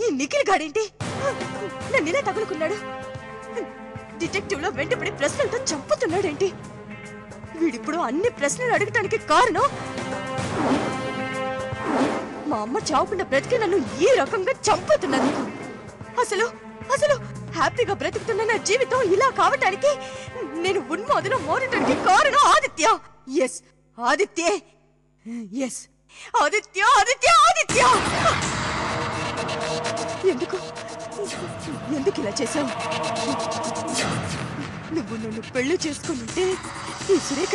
ఈ నిఖిల్ గాడేంటి నన్నిలా తగులుకున్నాడు? డిటెక్టివ్ లో వెంటపడి ప్రశ్నలతో చంపుతున్నాడేంటి? వీడిప్పుడు అన్ని ప్రశ్నలు అడగటానికి కారణం మా అమ్మ చావకుండా బ్రతికి నన్ను ఈ రకంగా చంపుతున్నది. అసలు అసలు హ్యాపీగా బ్రతుకుతున్న నా జీవితం ఇలా కావటానికి, నేను ఉన్మాదులో మోరటానికి కారణం ఆదిత్య. ఎస్, ఆదిత్యే. ఎస్, ఆదిత్య ఆదిత్య ఆదిత్య. ఎందుకు ఎందుకు ఇలా చేశావు? నువ్వు నన్ను పెళ్లి చేసుకుంటే ఈ సురేఖ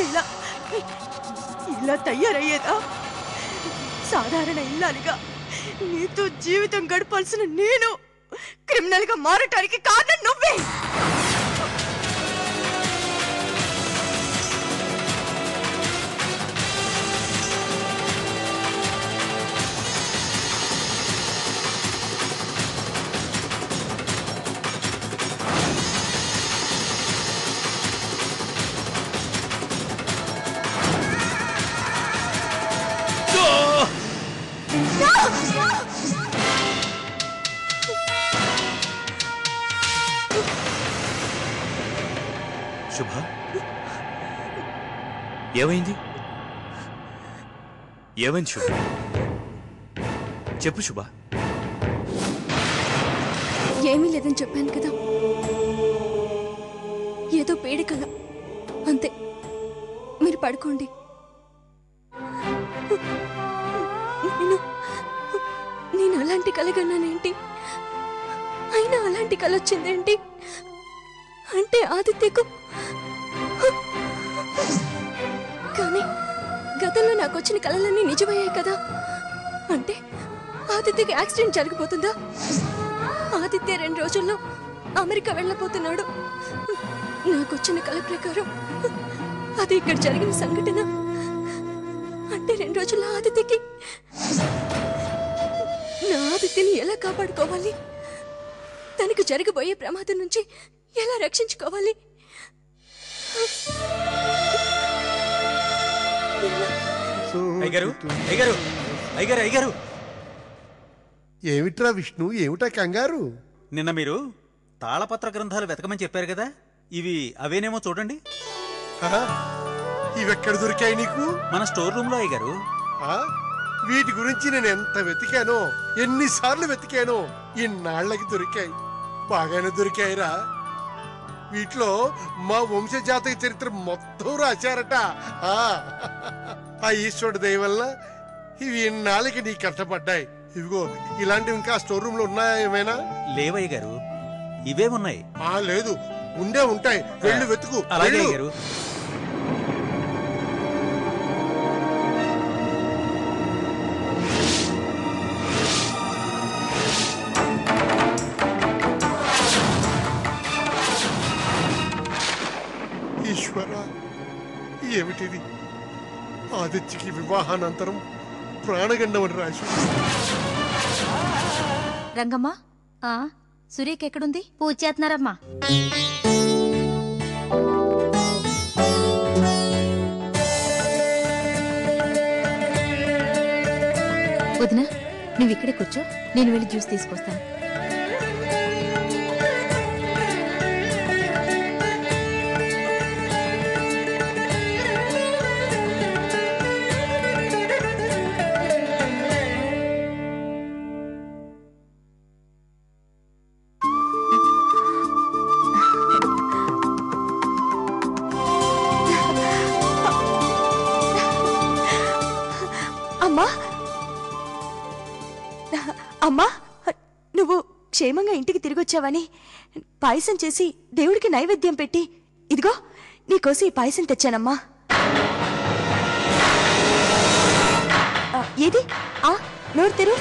ఇలా తయారయ్యేదా? సాధారణ ఇల్లాలిగా నీతో జీవితం గడపాల్సిన నేను క్రిమినల్ గా మారటానికి కారణం నువ్వే. శుభ, ఏమైంది? ఏమైంది శుభ? చెప్పు శుభ. ఏమీ లేదని చెప్పాను కదా, ఏదో పేడికల అంతే. మీరు పడుకోండి. నేను అలాంటి కలగన్నానేంటి? అయినా అలాంటి కల వచ్చిందేంటి? అంటే ఆదిత్యకు. కానీ గతంలో నాకు వచ్చిన కలలన్నీ నిజమయ్యాయి కదా. అంటే ఆదిత్యకి యాక్సిడెంట్ జరిగిపోతుందా? ఆదిత్య 2 రోజుల్లో అమెరికా వెళ్ళబోతున్నాడు. నాకు వచ్చిన కల ప్రకారం అది ఇక్కడ జరిగిన సంఘటన. అంటే 2 రోజుల్లో ఆదిత్యకి. నా ఆదిత్యని ఎలా కాపాడుకోవాలి? తనకు జరగబోయే ప్రమాదం నుంచి ఎలా రక్షించుకోవాలి? ఏమిట్రా విష్ణు, ఏమిటా కంగారు? నిన్న మీరు తాళపత్ర గ్రంథాలు వెతకమని చెప్పారు కదా, ఇవి అవేనేమో చూడండి. ఇవెక్కడ దొరికాయి నీకు? మన స్టోర్ రూమ్ లో అయ్యగారు. వీటి గురించి నేను ఎంత వెతికానో, ఎన్నిసార్లు వెతికానో, ఇన్నాళ్ళకి దొరికాయి. బాగానే దొరికాయిరా. వీటిలో మా వంశజాతక చరిత్ర మొత్తం రాశారట. ఆ ఈశ్వరుడి దయ వల్ల ఇవి ఇన్నాళ్ళకి నీ కష్టపడ్డాయి. ఇవిగో ఇలాంటివి ఇంకా స్టోర్ రూమ్ లో ఉన్నాయా? ఏమైనా లేవయ్య గారు, ఇవే ఉన్నాయి. లేదు, ఉండే ఉంటాయి. వెళ్ళు వెతుకు. అలాగే గారు. ఈశ్వర, ఏమిటిది? ఆదిత్యకి వివాహానంతరం ప్రాణగండమని రాశి. రంగమ్మా, సురేఖ ఎక్కడుంది? పూజ చేస్తున్నారమ్మా. వదినా, నువ్వు ఇక్కడే కూర్చో, నేను వెళ్ళి జ్యూస్ తీసుకొస్తాను. అమ్మా, నువ్వు క్షేమంగా ఇంటికి తిరిగొచ్చావని పాయసం చేసి దేవుడికి నైవేద్యం పెట్టి, ఇదిగో నీకోసం ఈ పాయసం తెచ్చానమ్మా. ఏది? నోరు తెరు.